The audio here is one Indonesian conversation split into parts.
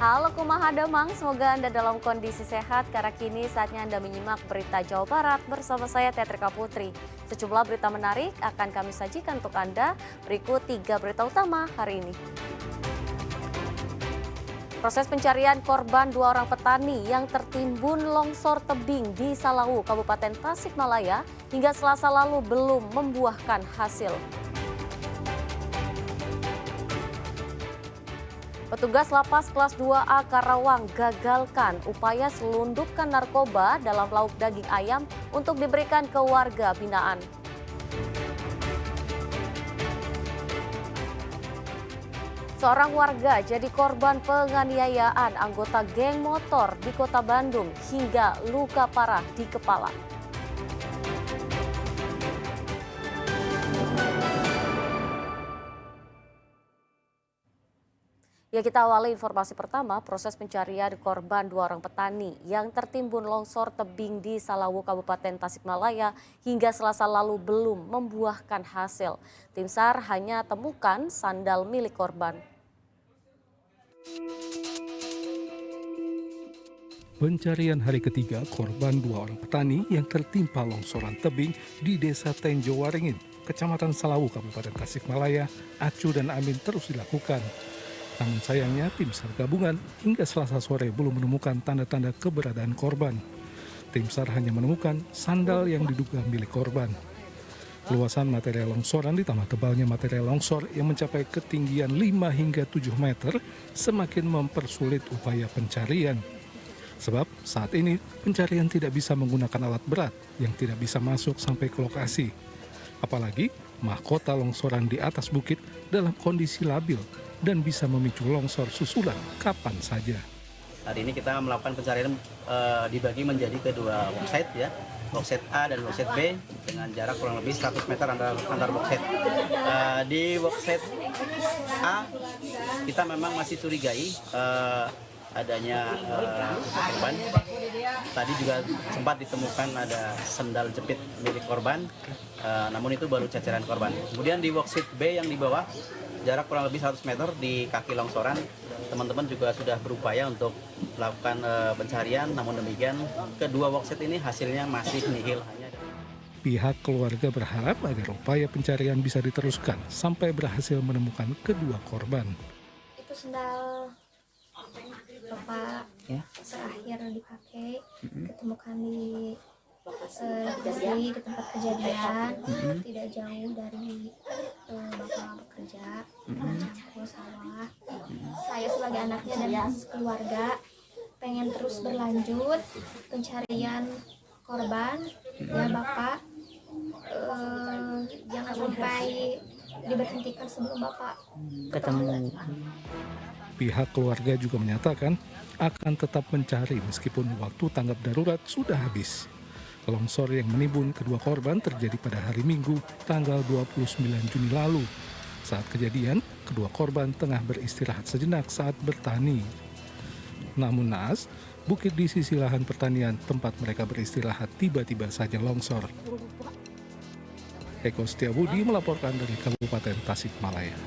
Halo Kumaha Damang, semoga Anda dalam kondisi sehat karena kini saatnya Anda menyimak berita Jawa Barat bersama saya Tetrika Putri. Sejumlah berita menarik akan kami sajikan untuk Anda, berikut 3 berita utama hari ini. Proses pencarian korban 2 orang petani yang tertimbun longsor tebing di Salawu, Kabupaten Tasikmalaya hingga Selasa lalu belum membuahkan hasil. Petugas Lapas Kelas 2A Karawang gagalkan upaya selundupkan narkoba dalam lauk daging ayam untuk diberikan ke warga binaan. Seorang warga jadi korban penganiayaan anggota geng motor di Kota Bandung hingga luka parah di kepala. Ya, kita awali informasi pertama, proses pencarian korban 2 orang petani yang tertimbun longsor tebing di Salawu, Kabupaten Tasikmalaya hingga Selasa lalu belum membuahkan hasil. Tim SAR hanya temukan sandal milik korban. Pencarian hari ketiga korban 2 orang petani yang tertimpa longsoran tebing di Desa Tenjo Waringin, Kecamatan Salawu, Kabupaten Tasikmalaya, Acu dan Amin terus dilakukan. Namun sayangnya tim SAR gabungan hingga Selasa sore belum menemukan tanda-tanda keberadaan korban. Tim SAR hanya menemukan sandal yang diduga milik korban. Luasan material longsoran ditambah tebalnya material longsor yang mencapai ketinggian 5 hingga 7 meter semakin mempersulit upaya pencarian. Sebab saat ini pencarian tidak bisa menggunakan alat berat yang tidak bisa masuk sampai ke lokasi. Apalagi mahkota longsoran di atas bukit dalam kondisi labil dan bisa memicu longsor susulan kapan saja. Hari ini kita melakukan pencarian dibagi menjadi kedua worksite ya, worksite A dan worksite B dengan jarak kurang lebih 100 meter antar worksite. Di worksite A kita memang masih curigai adanya korban. Tadi juga sempat ditemukan ada sendal jepit milik korban, namun itu baru ceceran korban. Kemudian di worksite B yang di bawah, jarak kurang lebih 100 meter di kaki longsoran, teman-teman juga sudah berupaya untuk melakukan pencarian, namun demikian kedua worksite ini hasilnya masih nihil. Pihak keluarga berharap agar upaya pencarian bisa diteruskan sampai berhasil menemukan kedua korban. Itu sendal bapak ya, terakhir dipakai, ditemukan di lokasi di tempat kejadian, tidak jauh dari bapak bekerja, campur sawah. Saya sebagai anaknya dan keluarga pengen terus berlanjut pencarian korban, ya bapak, jangan sampai diberhentikan sebelum bapak ketemu. Pihak keluarga juga menyatakan akan tetap mencari meskipun waktu tanggap darurat sudah habis. Longsor yang menimbun kedua korban terjadi pada hari Minggu, tanggal 29 Juni lalu. Saat kejadian, kedua korban tengah beristirahat sejenak saat bertani. Namun naas, bukit di sisi lahan pertanian tempat mereka beristirahat tiba-tiba saja longsor. Eko Setiabudi melaporkan dari Kabupaten Tasikmalaya.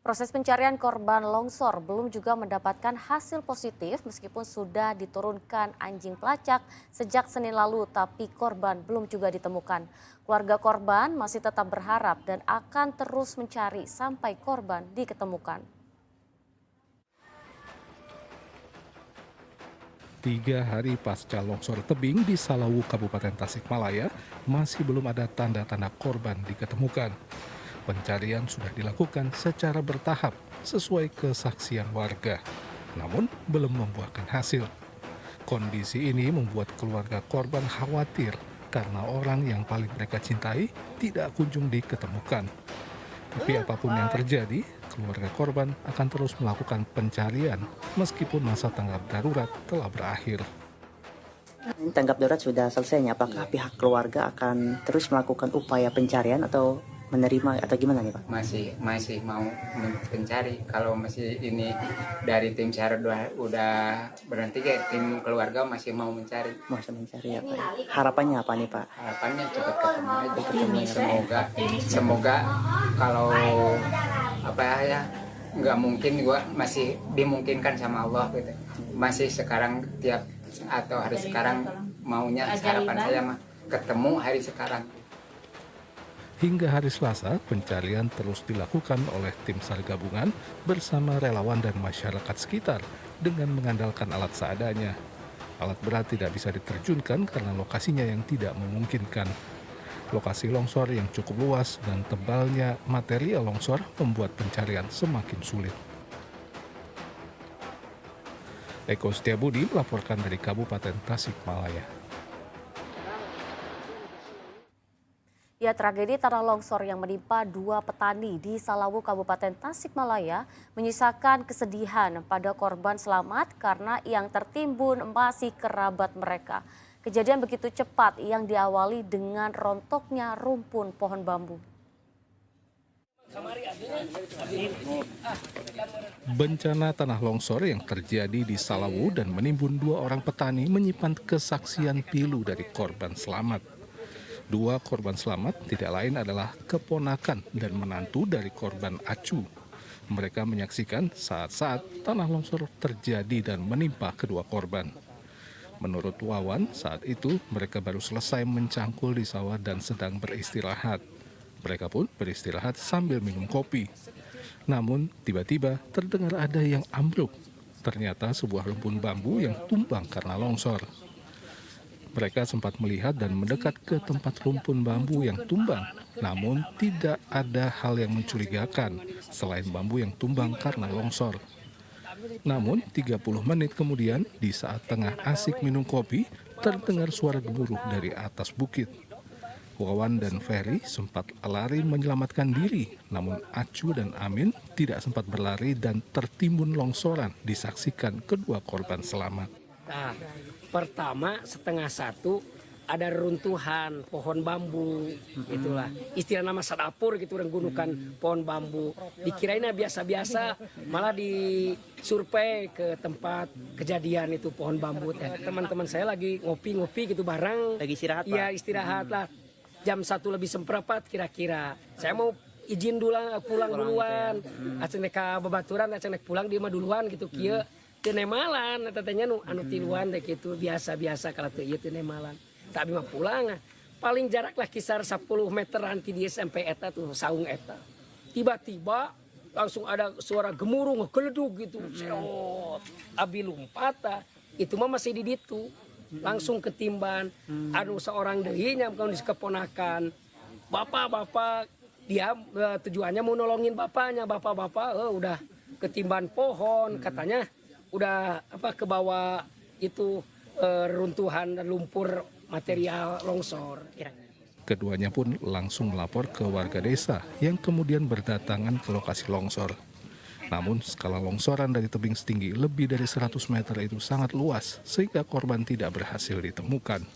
Proses pencarian korban longsor belum juga mendapatkan hasil positif meskipun sudah diturunkan anjing pelacak sejak Senin lalu, tapi korban belum juga ditemukan. Keluarga korban masih tetap berharap dan akan terus mencari sampai korban diketemukan. 3 hari pasca longsor tebing di Salawu, Kabupaten Tasikmalaya, masih belum ada tanda-tanda korban diketemukan. Pencarian sudah dilakukan secara bertahap sesuai kesaksian warga, namun belum membuahkan hasil. Kondisi ini membuat keluarga korban khawatir karena orang yang paling mereka cintai tidak kunjung diketemukan. Tapi apapun yang terjadi, keluarga korban akan terus melakukan pencarian meskipun masa tanggap darurat telah berakhir. Tanggap darurat sudah selesainya, apakah pihak keluarga akan terus melakukan upaya pencarian atau menerima atau gimana nih Pak? Masih mau mencari. Kalau masih ini dari tim SAR udah berhenti, kayak tim keluarga masih mau mencari. Masih mencari ya Pak. Harapannya apa nih Pak? Harapannya cepat ketemu aja. Semoga kalau apa ya nggak mungkin gua masih dimungkinkan sama Allah gitu. Masih sekarang tiap atau hari sekarang maunya harapan saya mah ketemu hari sekarang. Hingga hari Selasa, pencarian terus dilakukan oleh tim SAR gabungan bersama relawan dan masyarakat sekitar dengan mengandalkan alat seadanya. Alat berat tidak bisa diterjunkan karena lokasinya yang tidak memungkinkan. Lokasi longsor yang cukup luas dan tebalnya material longsor membuat pencarian semakin sulit. Eko Setiabudi melaporkan dari Kabupaten Tasikmalaya. Ya, tragedi tanah longsor yang menimpa 2 petani di Salawu, Kabupaten Tasikmalaya menyisakan kesedihan pada korban selamat karena yang tertimbun masih kerabat mereka. Kejadian begitu cepat yang diawali dengan rontoknya rumpun pohon bambu. Bencana tanah longsor yang terjadi di Salawu dan menimbun 2 orang petani menyimpan kesaksian pilu dari korban selamat. 2 korban selamat tidak lain adalah keponakan dan menantu dari korban Acu. Mereka menyaksikan saat-saat tanah longsor terjadi dan menimpa kedua korban. Menurut Wawan, saat itu mereka baru selesai mencangkul di sawah dan sedang beristirahat. Mereka pun beristirahat sambil minum kopi. Namun, tiba-tiba terdengar ada yang ambruk. Ternyata sebuah rumpun bambu yang tumbang karena longsor. Mereka sempat melihat dan mendekat ke tempat rumpun bambu yang tumbang. Namun, tidak ada hal yang mencurigakan selain bambu yang tumbang karena longsor. Namun 30 menit kemudian di saat tengah asik minum kopi terdengar suara gemuruh dari atas bukit. Wawan dan Ferry sempat lari menyelamatkan diri, namun Acu dan Amin tidak sempat berlari dan tertimbun longsoran disaksikan kedua korban selamat. Nah, pertama 12:30 ada reruntuhan pohon bambu, itulah istilah nama sadapur gitu, orang gunukan pohon bambu. Dikirainnya biasa-biasa, malah disurvei ke tempat kejadian itu pohon bambu. Teman-teman saya lagi ngopi-ngopi gitu bareng. Lagi istirahat, Pak? Iya, istirahat lah. Jam 1 lebih seperempat kira-kira. Saya mau izin dulu pulang duluan. Aceng ka babaturan, aceng pulang dia mah duluan gitu kieu. Teu nemalan tetenya anu tiluan deh gitu, biasa-biasa kalau teu ieu teu nemalan. Tapi mah pulang, paling jarak lah kisar 10 meteran ti dia sampai eta tuh saung eta. Tiba-tiba langsung ada suara gemuruh ngekeledug gitu. Seot, abi lompata, itu mah masih di ditu. Langsung ketimban, anu seorang deui nyamkeun keponakan. Bapak-bapak dia tujuannya mau nolongin bapaknya, bapak-bapak udah ketimban pohon, katanya udah ke bawah itu runtuhan dan lumpur material longsor. Keduanya pun langsung melapor ke warga desa yang kemudian berdatangan ke lokasi longsor. Namun skala longsoran dari tebing setinggi lebih dari 100 meter itu sangat luas sehingga korban tidak berhasil ditemukan.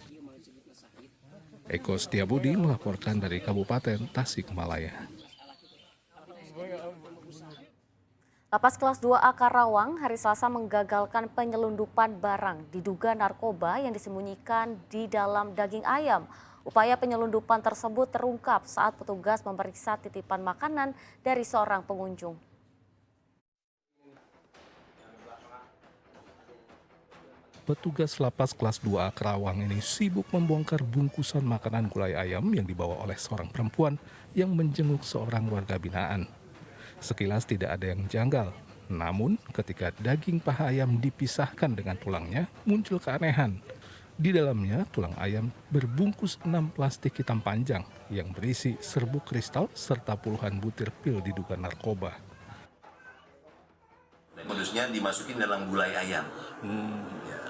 Eko Setiabudi melaporkan dari Kabupaten Tasikmalaya. Lapas kelas 2A Karawang hari Selasa menggagalkan penyelundupan barang diduga narkoba yang disembunyikan di dalam daging ayam. Upaya penyelundupan tersebut terungkap saat petugas memeriksa titipan makanan dari seorang pengunjung. Petugas lapas kelas 2A Karawang ini sibuk membongkar bungkusan makanan gulai ayam yang dibawa oleh seorang perempuan yang menjenguk seorang warga binaan. Sekilas tidak ada yang janggal, namun ketika daging paha ayam dipisahkan dengan tulangnya, muncul keanehan. Di dalamnya, tulang ayam berbungkus 6 plastik hitam panjang yang berisi serbuk kristal serta puluhan butir pil diduga narkoba. Modusnya dimasukin dalam gulai ayam. Ya.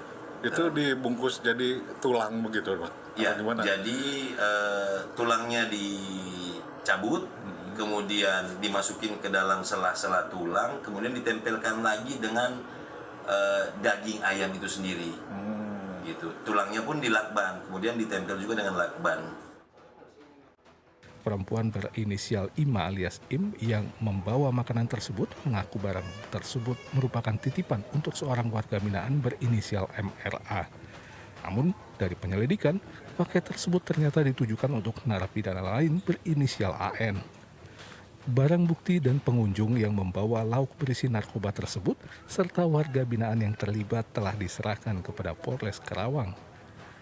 Itu dibungkus jadi tulang begitu, Pak? Ya, jadi tulangnya dicabut, kemudian dimasukin ke dalam sela-sela tulang, kemudian ditempelkan lagi dengan daging ayam itu sendiri. Gitu. Tulangnya pun dilakban, kemudian ditempel juga dengan lakban. Perempuan berinisial Ima alias Im yang membawa makanan tersebut mengaku barang tersebut merupakan titipan untuk seorang warga binaan berinisial MRA. Namun dari penyelidikan, paket tersebut ternyata ditujukan untuk narapidana lain berinisial AN. Barang bukti dan pengunjung yang membawa lauk berisi narkoba tersebut serta warga binaan yang terlibat telah diserahkan kepada Polres Karawang.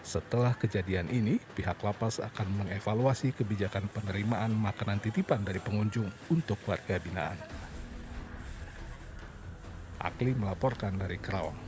Setelah kejadian ini, pihak lapas akan mengevaluasi kebijakan penerimaan makanan titipan dari pengunjung untuk warga binaan. Akli melaporkan dari Karawang.